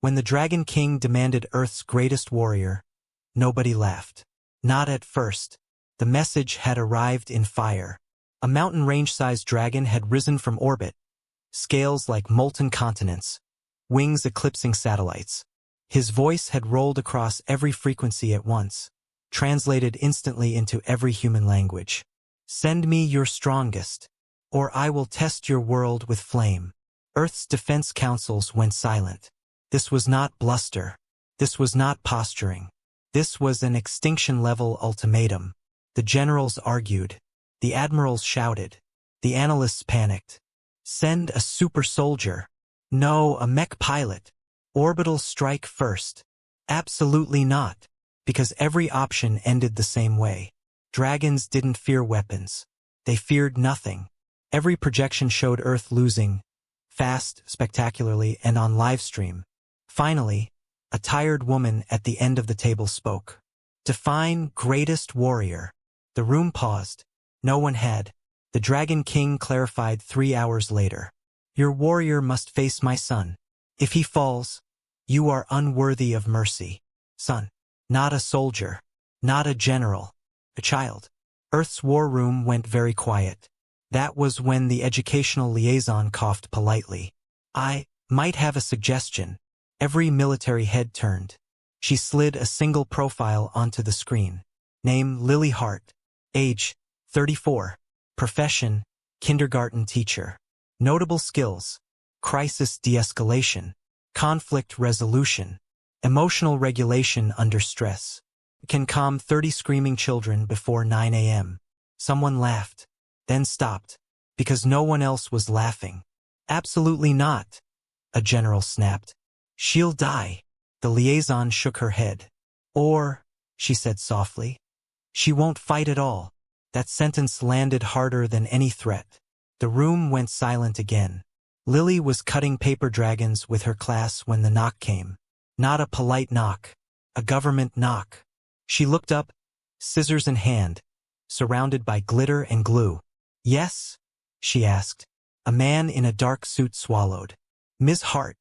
When the Dragon King demanded Earth's greatest warrior, nobody laughed. Not at first. The message had arrived in fire. A mountain range-sized dragon had risen from orbit, scales like molten continents, wings eclipsing satellites. His voice had rolled across every frequency at once, translated instantly into every human language. Send me your strongest, or I will test your world with flame. Earth's defense councils went silent. This was not bluster. This was not posturing. This was an extinction-level ultimatum. The generals argued. The admirals shouted. The analysts panicked. Send a super soldier. No, a mech pilot. Orbital strike first. Absolutely not. Because every option ended the same way. Dragons didn't fear weapons. They feared nothing. Every projection showed Earth losing. Fast, spectacularly, and on livestream. Finally, a tired woman at the end of the table spoke. Define greatest warrior. The room paused. No one had. The Dragon King clarified 3 hours later. Your warrior must face my son. If he falls, you are unworthy of mercy. Son. Not a soldier. Not a general. A child. Earth's war room went very quiet. That was when the educational liaison coughed politely. I might have a suggestion. Every military head turned. She slid a single profile onto the screen. Name Lily Hart. Age 34. Profession kindergarten teacher. Notable skills: crisis de-escalation, conflict resolution, emotional regulation under stress. Can calm 30 screaming children before 9 a.m. Someone laughed, then stopped, because no one else was laughing. Absolutely not, a general snapped. She'll die. The liaison shook her head. Or, she said softly, she won't fight at all. That sentence landed harder than any threat. The room went silent again. Lily was cutting paper dragons with her class when the knock came. Not a polite knock. A government knock. She looked up, scissors in hand, surrounded by glitter and glue. Yes? She asked. A man in a dark suit swallowed. Ms. Hart,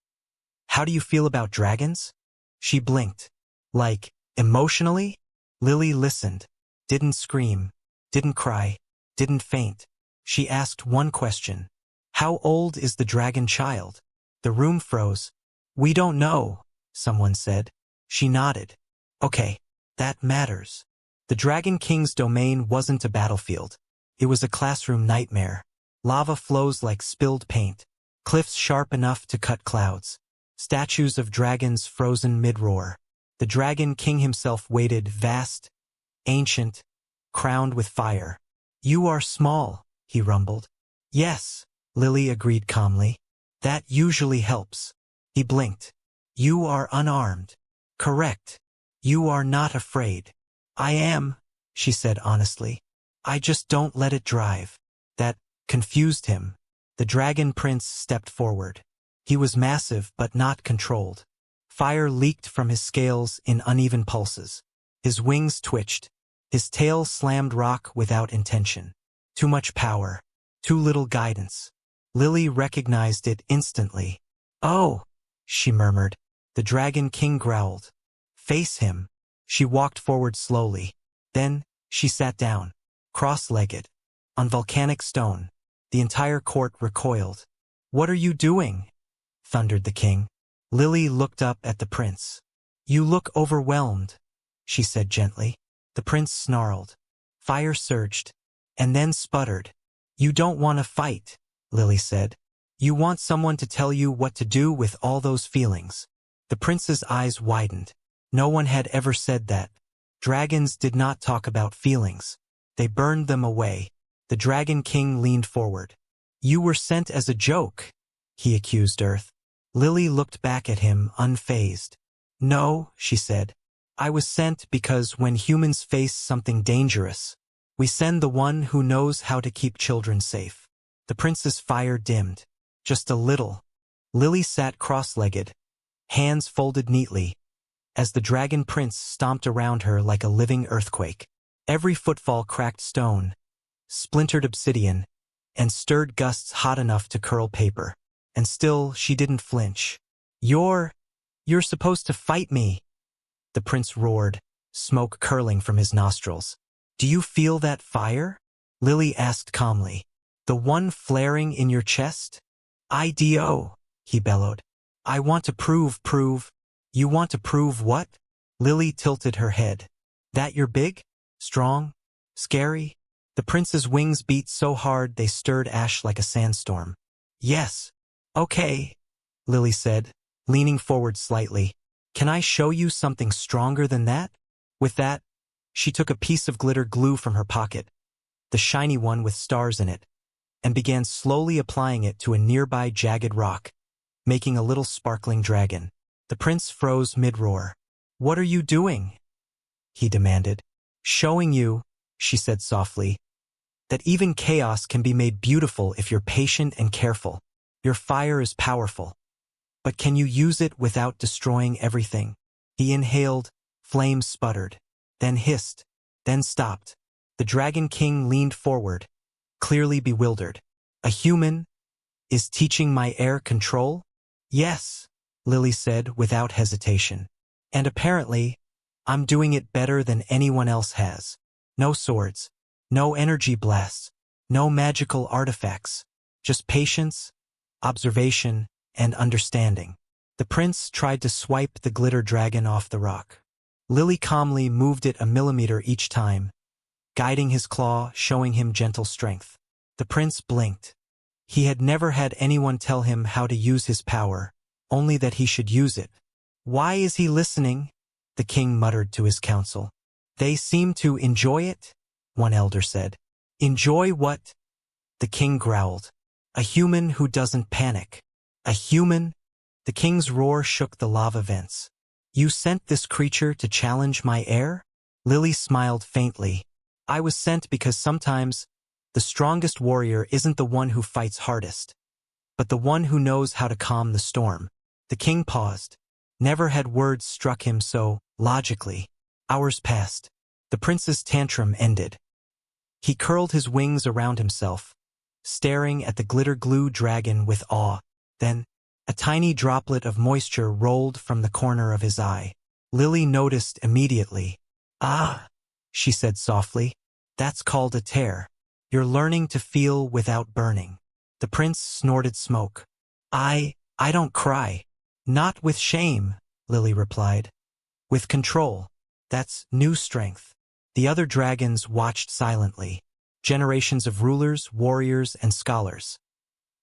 how do you feel about dragons? She blinked. Like, emotionally? Lily listened. Didn't scream. Didn't cry. Didn't faint. She asked one question. How old is the dragon child? The room froze. We don't know, someone said. She nodded. Okay, that matters. The Dragon King's domain wasn't a battlefield. It was a classroom nightmare. Lava flows like spilled paint. Cliffs sharp enough to cut clouds. Statues of dragons frozen mid-roar. The Dragon King himself waited, vast, ancient, crowned with fire. You are small, he rumbled. Yes, Lily agreed calmly. That usually helps. He blinked. You are unarmed. Correct. You are not afraid. I am, she said honestly. I just don't let it drive. That confused him. The Dragon Prince stepped forward. He was massive but not controlled. Fire leaked from his scales in uneven pulses. His wings twitched. His tail slammed rock without intention. Too much power. Too little guidance. Lily recognized it instantly. Oh, she murmured. The Dragon King growled. Face him. She walked forward slowly. Then, she sat down, cross-legged, on volcanic stone. The entire court recoiled. What are you doing? Thundered the king. Lily looked up at the prince. You look overwhelmed, she said gently. The prince snarled. Fire surged, and then sputtered. You don't want to fight, Lily said. You want someone to tell you what to do with all those feelings. The prince's eyes widened. No one had ever said that. Dragons did not talk about feelings. They burned them away. The Dragon King leaned forward. You were sent as a joke, he accused Earth. Lily looked back at him, unfazed. No, she said. I was sent because when humans face something dangerous, we send the one who knows how to keep children safe. The prince's fire dimmed. Just a little. Lily sat cross-legged, hands folded neatly, as the Dragon Prince stomped around her like a living earthquake. Every footfall cracked stone, splintered obsidian, and stirred gusts hot enough to curl paper. And still, she didn't flinch. You're You're supposed to fight me. The prince roared, smoke curling from his nostrils. Do you feel that fire? Lily asked calmly. The one flaring in your chest? I-do, he bellowed. I want to prove. You want to prove what? Lily tilted her head. That you're big? Strong? Scary? The prince's wings beat so hard they stirred ash like a sandstorm. Yes. Okay, Lily said, leaning forward slightly. Can I show you something stronger than that? With that, she took a piece of glitter glue from her pocket, the shiny one with stars in it, and began slowly applying it to a nearby jagged rock, making a little sparkling dragon. The prince froze mid-roar. What are you doing? He demanded. Showing you, she said softly, that even chaos can be made beautiful if you're patient and careful. Your fire is powerful. But can you use it without destroying everything? He inhaled, flames sputtered, then hissed, then stopped. The Dragon King leaned forward, clearly bewildered. A human is teaching my air control? Yes, Lily said without hesitation. And apparently, I'm doing it better than anyone else has. No swords, no energy blasts, no magical artifacts, just patience, observation, and understanding. The prince tried to swipe the glitter dragon off the rock. Lily calmly moved it a millimeter each time, guiding his claw, showing him gentle strength. The prince blinked. He had never had anyone tell him how to use his power, only that he should use it. Why is he listening? The king muttered to his council. They seem to enjoy it, one elder said. Enjoy what? The king growled. A human who doesn't panic. A human? The king's roar shook the lava vents. You sent this creature to challenge my air? Lily smiled faintly. I was sent because sometimes the strongest warrior isn't the one who fights hardest, but the one who knows how to calm the storm. The king paused. Never had words struck him so logically. Hours passed. The prince's tantrum ended. He curled his wings around himself, staring at the glitter glue dragon with awe. Then, a tiny droplet of moisture rolled from the corner of his eye. Lily noticed immediately. Ah, she said softly. That's called a tear. You're learning to feel without burning. The prince snorted smoke. I don't cry. Not with shame, Lily replied. With control. That's new strength. The other dragons watched silently. Generations of rulers, warriors, and scholars.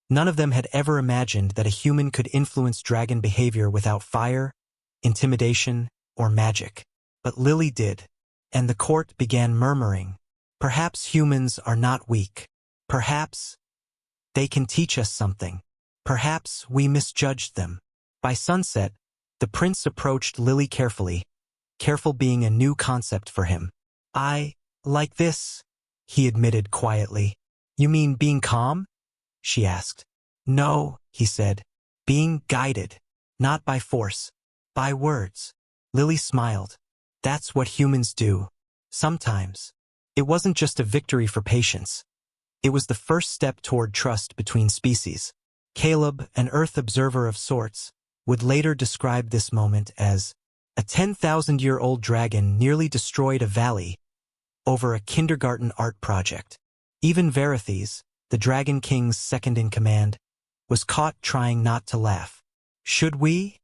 None of them had ever imagined that a human could influence dragon behavior without fire, intimidation, or magic. But Lily did, and the court began murmuring. Perhaps humans are not weak. Perhaps they can teach us something. Perhaps we misjudged them. By sunset, the prince approached Lily carefully, careful being a new concept for him. I like this, he admitted quietly. You mean being calm? She asked. No, he said. Being guided. Not by force. By words. Lily smiled. That's what humans do. Sometimes. It wasn't just a victory for patience. It was the first step toward trust between species. Caleb, an Earth observer of sorts, would later describe this moment as a 10,000-year-old dragon nearly destroyed a valley over a kindergarten art project. Even Verithes, the Dragon King's second-in-command, was caught trying not to laugh. Should we?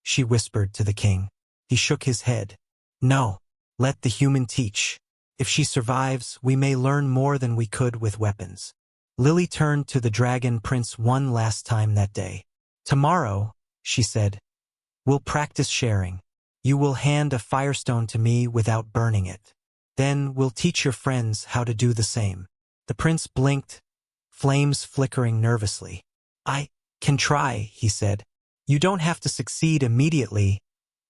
She whispered to the king. He shook his head. No, let the human teach. If she survives, we may learn more than we could with weapons. Lily turned to the Dragon Prince one last time that day. Tomorrow, she said, we'll practice sharing. You will hand a firestone to me without burning it. Then we'll teach your friends how to do the same. The prince blinked, flames flickering nervously. I can try, he said. You don't have to succeed immediately,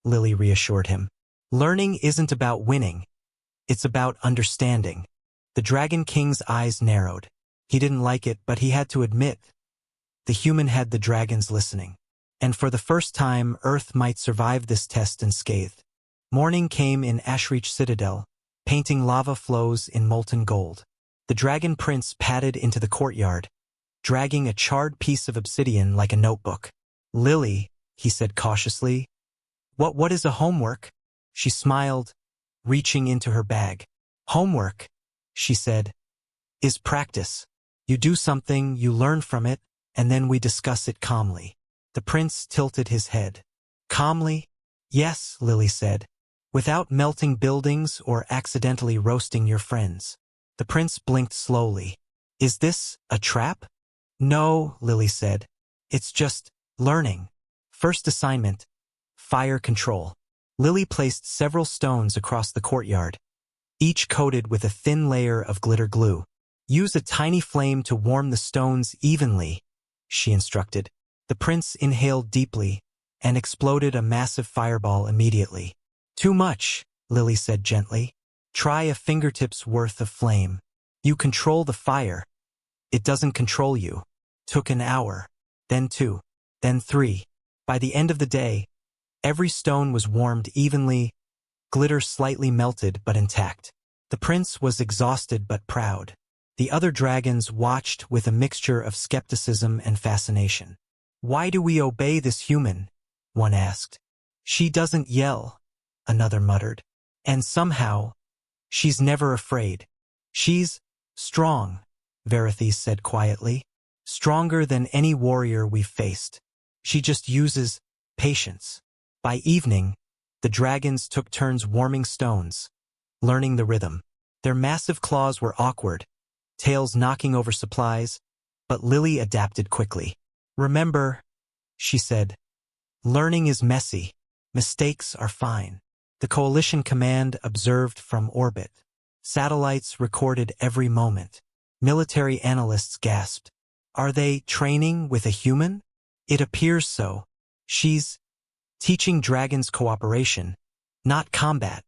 Lily reassured him. Learning isn't about winning. It's about understanding. The Dragon King's eyes narrowed. He didn't like it, but he had to admit. The human had the dragons listening. And for the first time, Earth might survive this test unscathed. Morning came in Ashreach Citadel, painting lava flows in molten gold. The Dragon Prince padded into the courtyard, dragging a charred piece of obsidian like a notebook. Lily, he said cautiously, What is a homework? She smiled, reaching into her bag. Homework, she said, is practice. You do something, you learn from it, and then we discuss it calmly. The prince tilted his head. Calmly? Yes, Lily said. Without melting buildings or accidentally roasting your friends. The prince blinked slowly. Is this a trap? No, Lily said. It's just learning. First assignment, fire control. Lily placed several stones across the courtyard, each coated with a thin layer of glitter glue. Use a tiny flame to warm the stones evenly, she instructed. The prince inhaled deeply and exploded a massive fireball immediately. Too much, Lily said gently. Try a fingertip's worth of flame. You control the fire. It doesn't control you. Took an hour, then 2, then 3. By the end of the day, every stone was warmed evenly, glitter slightly melted but intact. The prince was exhausted but proud. The other dragons watched with a mixture of skepticism and fascination. Why do we obey this human? One asked. She doesn't yell, another muttered. And somehow, she's never afraid. She's strong, Verithes said quietly. Stronger than any warrior we've faced. She just uses patience. By evening, the dragons took turns warming stones, learning the rhythm. Their massive claws were awkward, tails knocking over supplies, but Lily adapted quickly. Remember, she said, learning is messy. Mistakes are fine. The coalition command observed from orbit. Satellites recorded every moment. Military analysts gasped. Are they training with a human? It appears so. She's teaching dragons cooperation, not combat.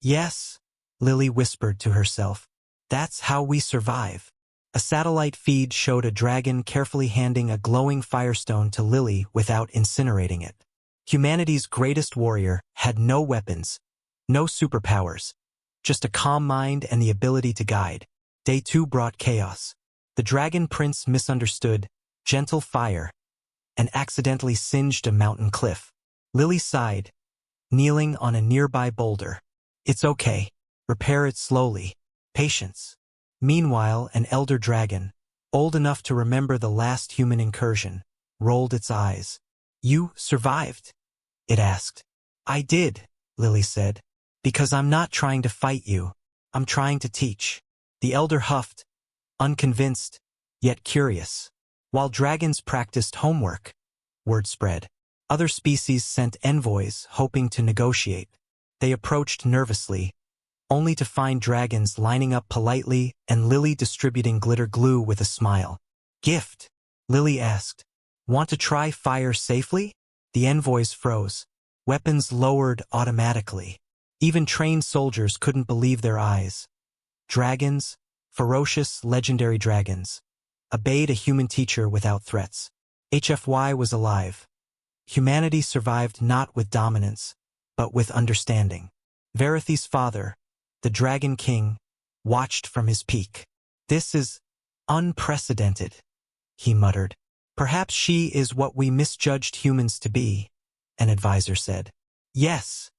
Yes, Lily whispered to herself. That's how we survive. A satellite feed showed a dragon carefully handing a glowing firestone to Lily without incinerating it. Humanity's greatest warrior had no weapons, no superpowers, just a calm mind and the ability to guide. Day 2 brought chaos. The dragon prince misunderstood gentle fire and accidentally singed a mountain cliff. Lily sighed, kneeling on a nearby boulder. It's okay. Repair it slowly. Patience. Meanwhile, an elder dragon, old enough to remember the last human incursion, rolled its eyes. You survived? It asked. I did, Lily said, because I'm not trying to fight you. I'm trying to teach. The elder huffed, unconvinced, yet curious. While dragons practiced homework, word spread. Other species sent envoys hoping to negotiate. They approached nervously, only to find dragons lining up politely and Lily distributing glitter glue with a smile. Gift? Lily asked. Want to try fire safely? The envoys froze. Weapons lowered automatically. Even trained soldiers couldn't believe their eyes. Dragons, ferocious legendary dragons, obeyed a human teacher without threats. HFY was alive. Humanity survived not with dominance, but with understanding. Verithes' father, the Dragon King, watched from his peak. This is unprecedented, he muttered. Perhaps she is what we misjudged humans to be, an advisor said. Yes,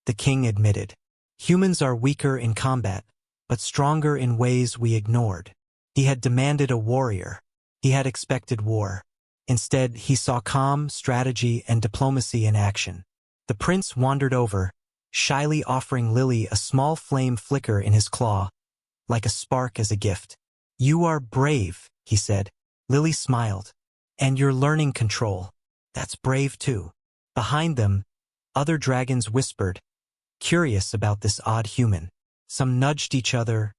the king admitted. Humans are weaker in combat, but stronger in ways we ignored. He had demanded a warrior. He had expected war. Instead, he saw calm, strategy, and diplomacy in action. The prince wandered over, shyly offering Lily a small flame flicker in his claw, like a spark as a gift. You are brave, he said. Lily smiled. And you're learning control. That's brave too. Behind them, other dragons whispered, curious about this odd human. Some nudged each other,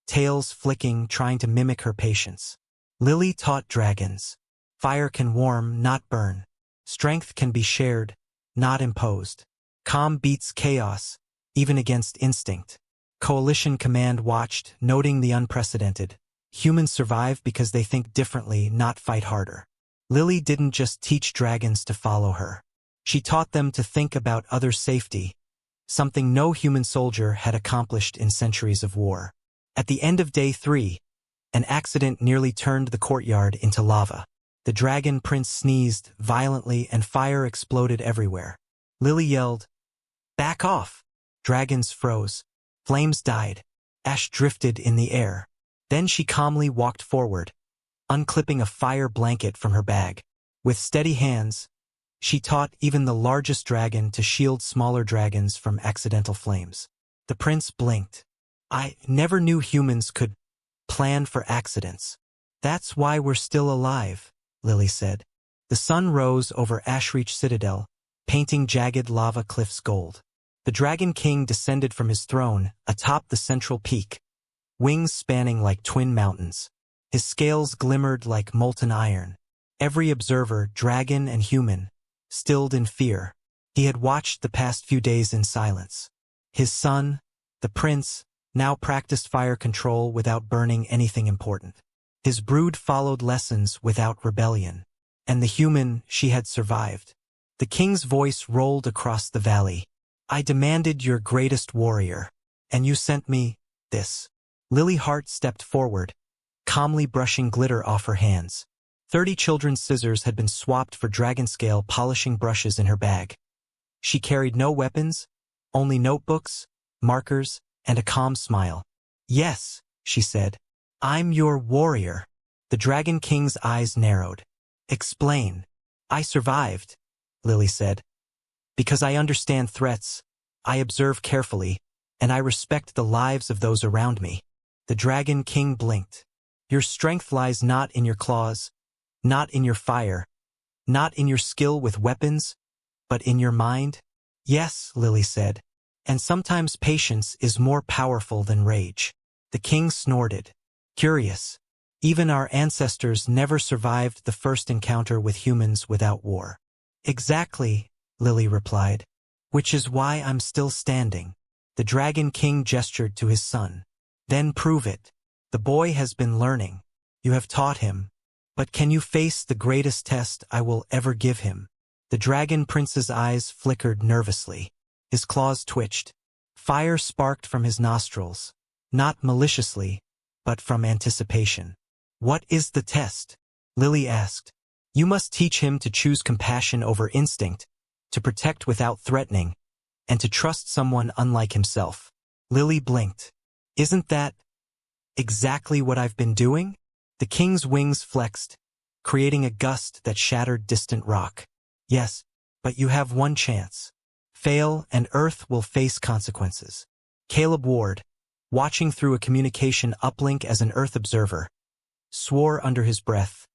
tails flicking, trying to mimic her patience. Lily taught dragons. Fire can warm, not burn. Strength can be shared, not imposed. Calm beats chaos, even against instinct. Coalition command watched, noting the unprecedented. Humans survive because they think differently, not fight harder. Lily didn't just teach dragons to follow her. She taught them to think about other safety, something no human soldier had accomplished in centuries of war. At the end of day 3, an accident nearly turned the courtyard into lava. The dragon prince sneezed violently and fire exploded everywhere. Lily yelled, Back off! Dragons froze. Flames died. Ash drifted in the air. Then she calmly walked forward, unclipping a fire blanket from her bag. With steady hands, she taught even the largest dragon to shield smaller dragons from accidental flames. The prince blinked. I never knew humans could plan for accidents. That's why we're still alive, Lily said. The sun rose over Ashreach Citadel, painting jagged lava cliffs gold. The Dragon King descended from his throne atop the central peak, wings spanning like twin mountains. His scales glimmered like molten iron. Every observer, dragon and human, stilled in fear. He had watched the past few days in silence. His son, the prince, now practiced fire control without burning anything important. His brood followed lessons without rebellion. And the human, she had survived. The king's voice rolled across the valley. I demanded your greatest warrior, and you sent me this. Lily Hart stepped forward, calmly brushing glitter off her hands. 30 children's scissors had been swapped for dragon-scale polishing brushes in her bag. She carried no weapons, only notebooks, markers, and a calm smile. Yes, she said. I'm your warrior. The Dragon King's eyes narrowed. Explain. I survived, Lily said. Because I understand threats, I observe carefully, and I respect the lives of those around me. The Dragon King blinked. Your strength lies not in your claws, not in your fire, not in your skill with weapons, but in your mind? Yes, Lily said, and sometimes patience is more powerful than rage. The king snorted. Curious. Even our ancestors never survived the first encounter with humans without war. Exactly, Lily replied. Which is why I'm still standing. The Dragon King gestured to his son. Then prove it. The boy has been learning. You have taught him. But can you face the greatest test I will ever give him? The Dragon Prince's eyes flickered nervously. His claws twitched. Fire sparked from his nostrils. Not maliciously, but from anticipation. What is the test? Lily asked. You must teach him to choose compassion over instinct, to protect without threatening, and to trust someone unlike himself. Lily blinked. Isn't that exactly what I've been doing? The king's wings flexed, creating a gust that shattered distant rock. Yes, but you have one chance. Fail, and Earth will face consequences. Caleb Ward, watching through a communication uplink as an Earth observer, swore under his breath.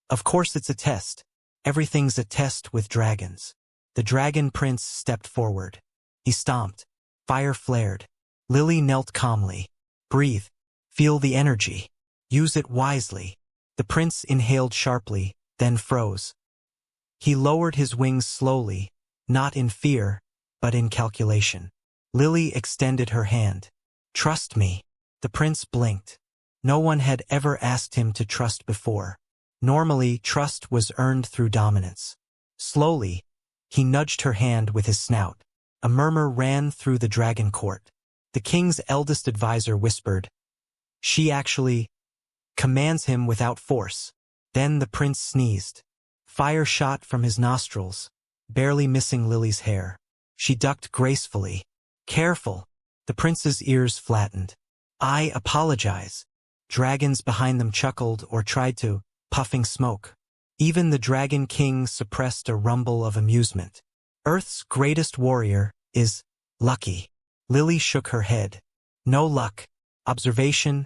Of course it's a test. Everything's a test with dragons. The Dragon Prince stepped forward. He stomped. Fire flared. Lily knelt calmly. Breathe. Feel the energy. Use it wisely. The prince inhaled sharply, then froze. He lowered his wings slowly, not in fear, but in calculation. Lily extended her hand. Trust me. The prince blinked. No one had ever asked him to trust before. Normally, trust was earned through dominance. Slowly, he nudged her hand with his snout. A murmur ran through the dragon court. The king's eldest advisor whispered, She actually commands him without force. Then the prince sneezed. Fire shot from his nostrils, barely missing Lily's hair. She ducked gracefully. Careful. The prince's ears flattened. I apologize. Dragons behind them chuckled or tried to, puffing smoke. Even the Dragon King suppressed a rumble of amusement. Earth's greatest warrior is lucky. Lily shook her head. No luck. Observation,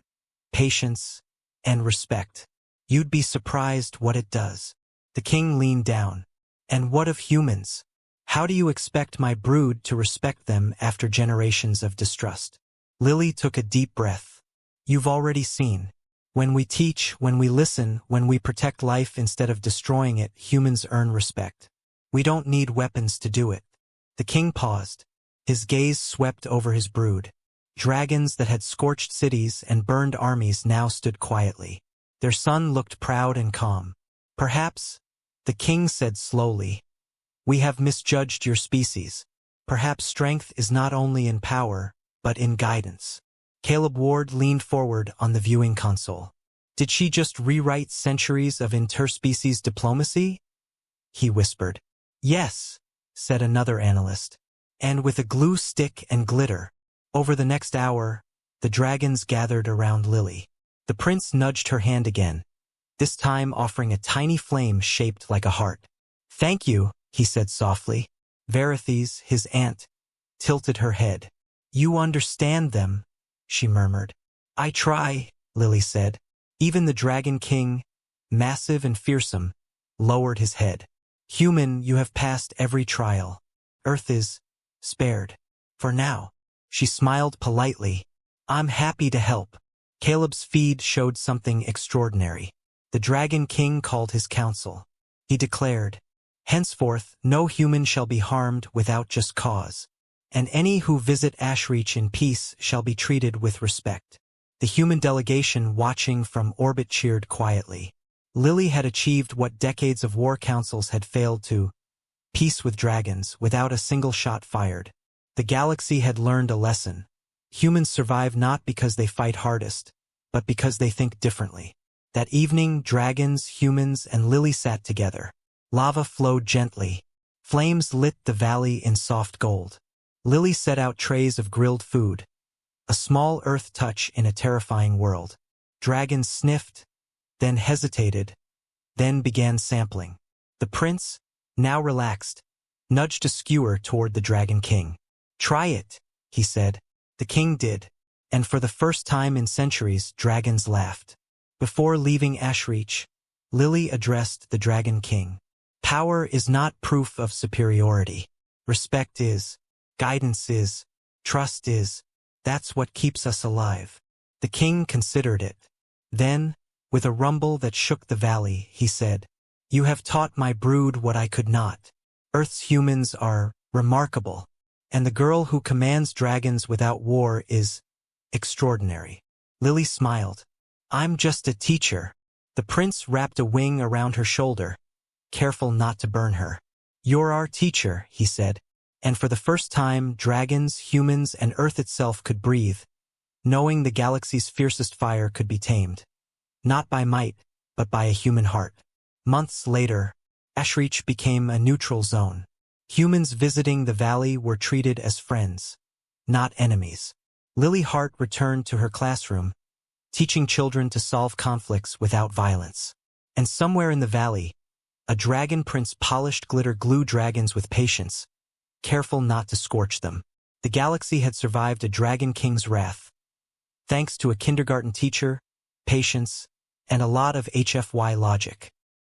patience, and respect. You'd be surprised what it does. The king leaned down. And what of humans? How do you expect my brood to respect them after generations of distrust? Lily took a deep breath. You've already seen. When we teach, when we listen, when we protect life instead of destroying it, humans earn respect. We don't need weapons to do it. The king paused. His gaze swept over his brood. Dragons that had scorched cities and burned armies now stood quietly. Their son looked proud and calm. Perhaps, the king said slowly, we have misjudged your species. Perhaps strength is not only in power, but in guidance. Caleb Ward leaned forward on the viewing console. Did she just rewrite centuries of interspecies diplomacy? He whispered. Yes, said another analyst. And with a glue stick and glitter, over the next hour, the dragons gathered around Lily. The prince nudged her hand again, this time offering a tiny flame shaped like a heart. "Thank you," he said softly. Verithes, his aunt, tilted her head. "You understand them," she murmured. "I try," Lily said. Even the Dragon King, massive and fearsome, lowered his head. "Human, you have passed every trial. Earth is spared. For now." She smiled politely. "I'm happy to help." Caleb's feed showed something extraordinary. The Dragon King called his council. He declared, "Henceforth, no human shall be harmed without just cause, and any who visit Ashreach in peace shall be treated with respect." The human delegation watching from orbit cheered quietly. Lily had achieved what decades of war councils had failed to: peace with dragons without a single shot fired. The galaxy had learned a lesson. Humans survive not because they fight hardest, but because they think differently. That evening, dragons, humans, and Lily sat together. Lava flowed gently. Flames lit the valley in soft gold. Lily set out trays of grilled food, a small earth touch in a terrifying world. Dragons sniffed, then hesitated, then began sampling. The prince, now relaxed, nudged a skewer toward the Dragon King. "Try it," he said. The king did, and for the first time in centuries, dragons laughed. Before leaving Ashreach, Lily addressed the Dragon King. "Power is not proof of superiority. Respect is, guidance is, trust is. That's what keeps us alive." The king considered it. Then, with a rumble that shook the valley, he said, "You have taught my brood what I could not. Earth's humans are remarkable, and the girl who commands dragons without war is extraordinary." Lily smiled. "I'm just a teacher." The prince wrapped a wing around her shoulder, careful not to burn her. "You're our teacher," he said, and for the first time, dragons, humans, and Earth itself could breathe, knowing the galaxy's fiercest fire could be tamed. Not by might, but by a human heart. Months later, Ashreach became a neutral zone. Humans visiting the valley were treated as friends, not enemies. Lily Hart returned to her classroom, teaching children to solve conflicts without violence. And somewhere in the valley, a dragon prince polished glitter glue dragons with patience, careful not to scorch them. The galaxy had survived a Dragon King's wrath, thanks to a kindergarten teacher, patience, and a lot of HFY logic.